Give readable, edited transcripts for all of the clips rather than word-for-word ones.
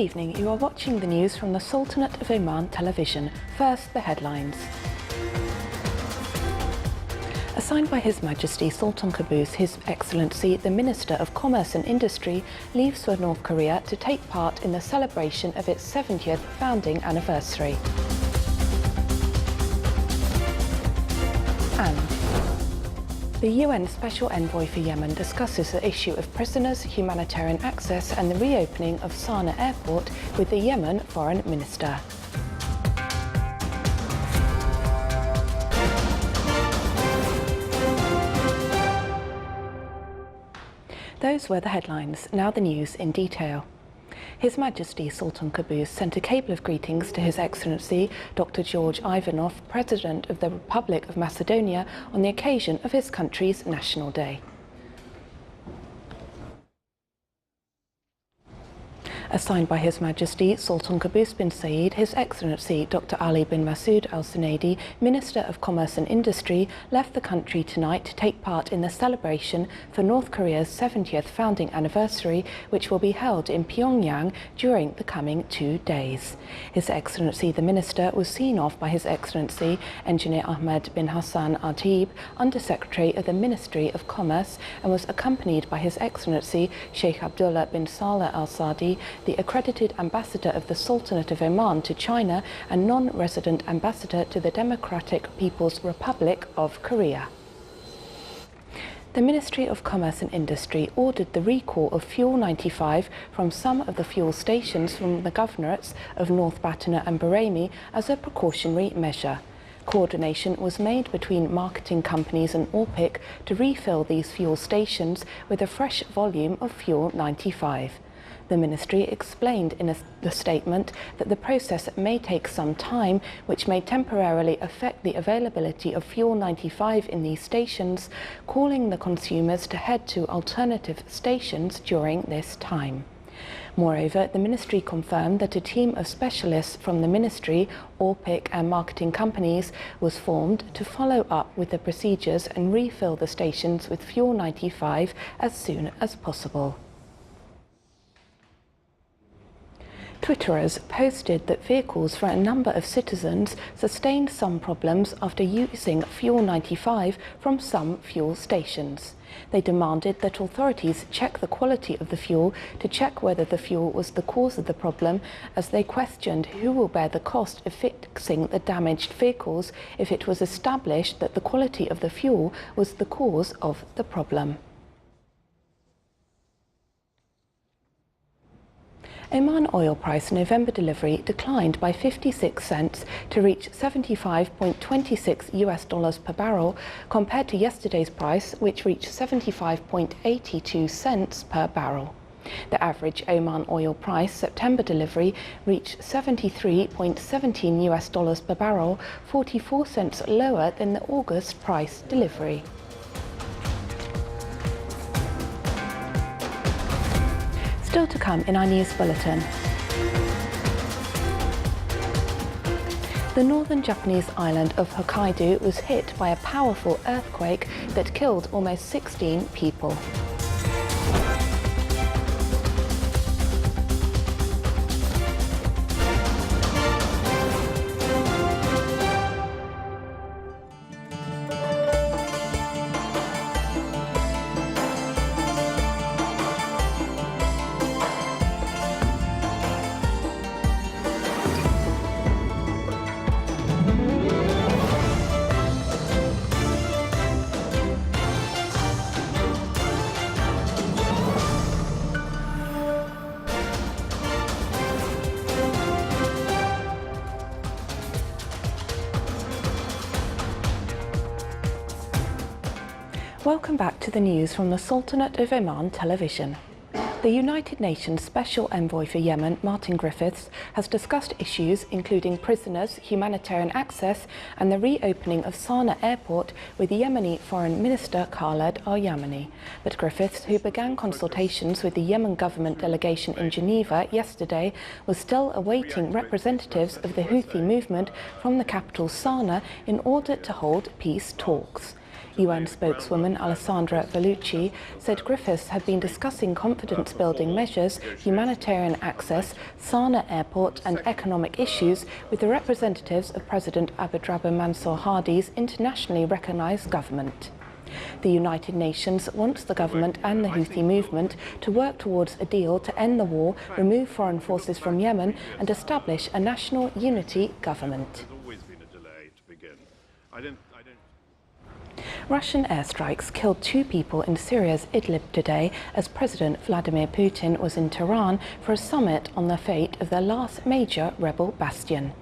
evening, you are watching the news from the Sultanate of Oman television. First, the headlines. Assigned by His Majesty Sultan Qaboos, His Excellency the Minister of Commerce and Industry leaves for North Korea to take part in the celebration of its 70th founding anniversary. And the UN Special Envoy for Yemen discusses the issue of prisoners, humanitarian access and the reopening of Sana'a Airport with the Yemen Foreign Minister. Those were the headlines, now the news in detail. His Majesty Sultan Qaboos sent a cable of greetings to His Excellency Dr. George Ivanov, President of the Republic of Macedonia, on the occasion of his country's National Day. Assigned by His Majesty Sultan Qaboos bin Said, His Excellency Dr. Ali bin Masood Al Sunaidi, Minister of Commerce and Industry, left the country tonight to take part in the celebration for North Korea's 70th founding anniversary, which will be held in Pyongyang during the coming 2 days. His Excellency the Minister was seen off by His Excellency Engineer Ahmed bin Hassan Atib, Under Secretary of the Ministry of Commerce, and was accompanied by His Excellency Sheikh Abdullah bin Saleh Al Saadi, the accredited ambassador of the Sultanate of Oman to China and non-resident ambassador to the Democratic People's Republic of Korea. The Ministry of Commerce and Industry ordered the recall of Fuel 95 from some of the fuel stations from the governorates of North Batna and Bareilly as a precautionary measure. Coordination was made between marketing companies and ORPIC to refill these fuel stations with a fresh volume of Fuel 95. The Ministry explained in the statement that the process may take some time, which may temporarily affect the availability of Fuel 95 in these stations, calling the consumers to head to alternative stations during this time. Moreover, the Ministry confirmed that a team of specialists from the Ministry, ORPIC and marketing companies was formed to follow up with the procedures and refill the stations with Fuel 95 as soon as possible. Twitterers posted that vehicles for a number of citizens sustained some problems after using Fuel 95 from some fuel stations. They demanded that authorities check the quality of the fuel to check whether the fuel was the cause of the problem, as they questioned who will bear the cost of fixing the damaged vehicles if it was established that the quality of the fuel was the cause of the problem. Oman oil price November delivery declined by 56 cents to reach $75.26 per barrel, compared to yesterday's price, which reached 75.82 cents per barrel. The average Oman oil price September delivery reached $73.17 per barrel, 44 cents lower than the August price delivery. Still to come in our news bulletin. The northern Japanese island of Hokkaido was hit by a powerful earthquake that killed almost 16 people. Welcome back to the news from the Sultanate of Oman television. The United Nations Special Envoy for Yemen, Martin Griffiths, has discussed issues including prisoners, humanitarian access and the reopening of Sana'a Airport with Yemeni Foreign Minister Khaled Al-Yamani. But Griffiths, who began consultations with the Yemen government delegation in Geneva yesterday, was still awaiting representatives of the Houthi movement from the capital Sana'a in order to hold peace talks. UN spokeswoman Alessandra Vellucci said Griffiths had been discussing confidence-building measures, humanitarian access, Sana'a airport and economic issues with the representatives of President Abdrabbuh Mansour Hadi's internationally recognised government. The United Nations wants the government and the Houthi movement to work towards a deal to end the war, remove foreign forces from Yemen and establish a national unity government. Russian airstrikes killed 2 people in Syria's Idlib today as President Vladimir Putin was in Tehran for a summit on the fate of their last major rebel bastion.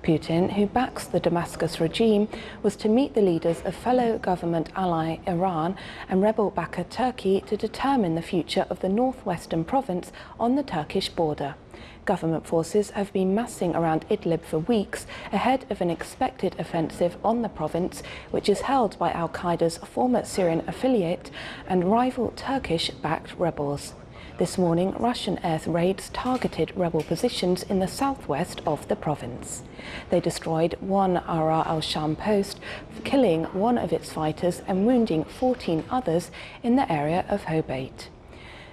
Putin, who backs the Damascus regime, was to meet the leaders of fellow government ally Iran and rebel backer Turkey to determine the future of the northwestern province on the Turkish border. Government forces have been massing around Idlib for weeks ahead of an expected offensive on the province, which is held by al-Qaeda's former Syrian affiliate and rival Turkish-backed rebels. This morning, Russian air raids targeted rebel positions in the southwest of the province. They destroyed one Ara al-Sham post, killing one of its fighters and wounding 14 others in the area of Hobeit.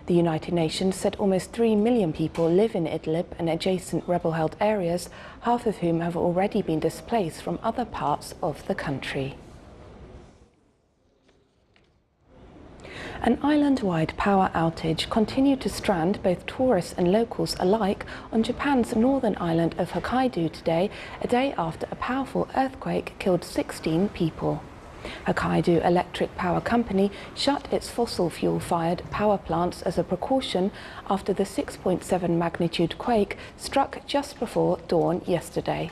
The United Nations said almost 3 million people live in Idlib and adjacent rebel-held areas, half of whom have already been displaced from other parts of the country. An island-wide power outage continued to strand both tourists and locals alike on Japan's northern island of Hokkaido today, a day after a powerful earthquake killed 16 people. Hokkaido Electric Power Company shut its fossil fuel-fired power plants as a precaution after the 6.7 magnitude quake struck just before dawn yesterday.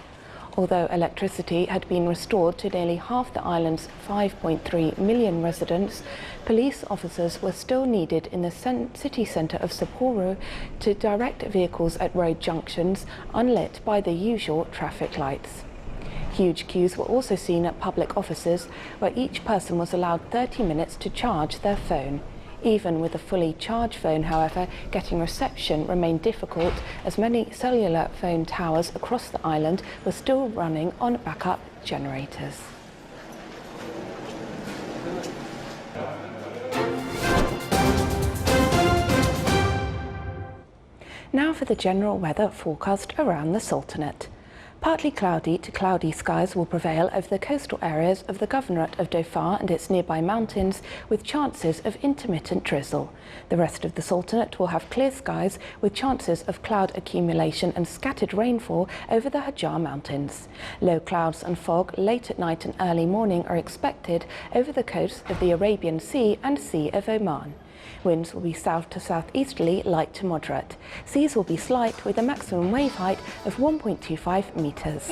Although electricity had been restored to nearly half the island's 5.3 million residents, police officers were still needed in the city centre of Sapporo to direct vehicles at road junctions unlit by the usual traffic lights. Huge queues were also seen at public offices, where each person was allowed 30 minutes to charge their phone. Even with a fully charged phone, however, getting reception remained difficult as many cellular phone towers across the island were still running on backup generators. Now for the general weather forecast around the Sultanate. Partly cloudy to cloudy skies will prevail over the coastal areas of the Governorate of Dhofar and its nearby mountains, with chances of intermittent drizzle. The rest of the Sultanate will have clear skies with chances of cloud accumulation and scattered rainfall over the Hajar Mountains. Low clouds and fog late at night and early morning are expected over the coast of the Arabian Sea and Sea of Oman. Winds will be south to southeasterly, light to moderate. Seas will be slight with a maximum wave height of 1.25 metres.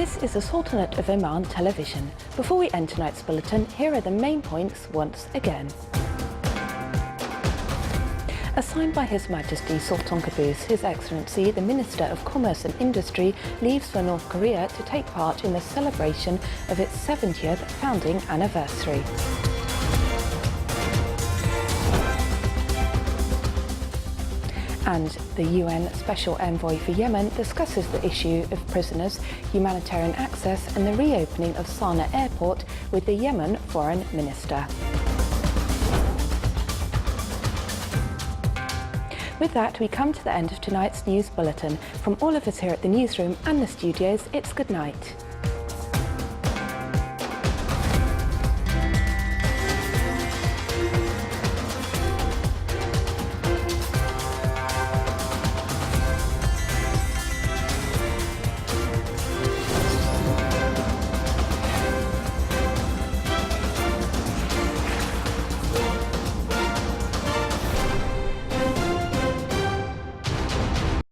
This is the Sultanate of Oman television. Before we end tonight's bulletin, here are the main points once again. Assigned by His Majesty Sultan Qaboos, His Excellency the Minister of Commerce and Industry leaves for North Korea to take part in the celebration of its 70th founding anniversary. And the UN Special Envoy for Yemen discusses the issue of prisoners, humanitarian access and the reopening of Sana'a Airport with the Yemen Foreign Minister. With that, we come to the end of tonight's news bulletin. From all of us here at the newsroom and the studios, it's good night.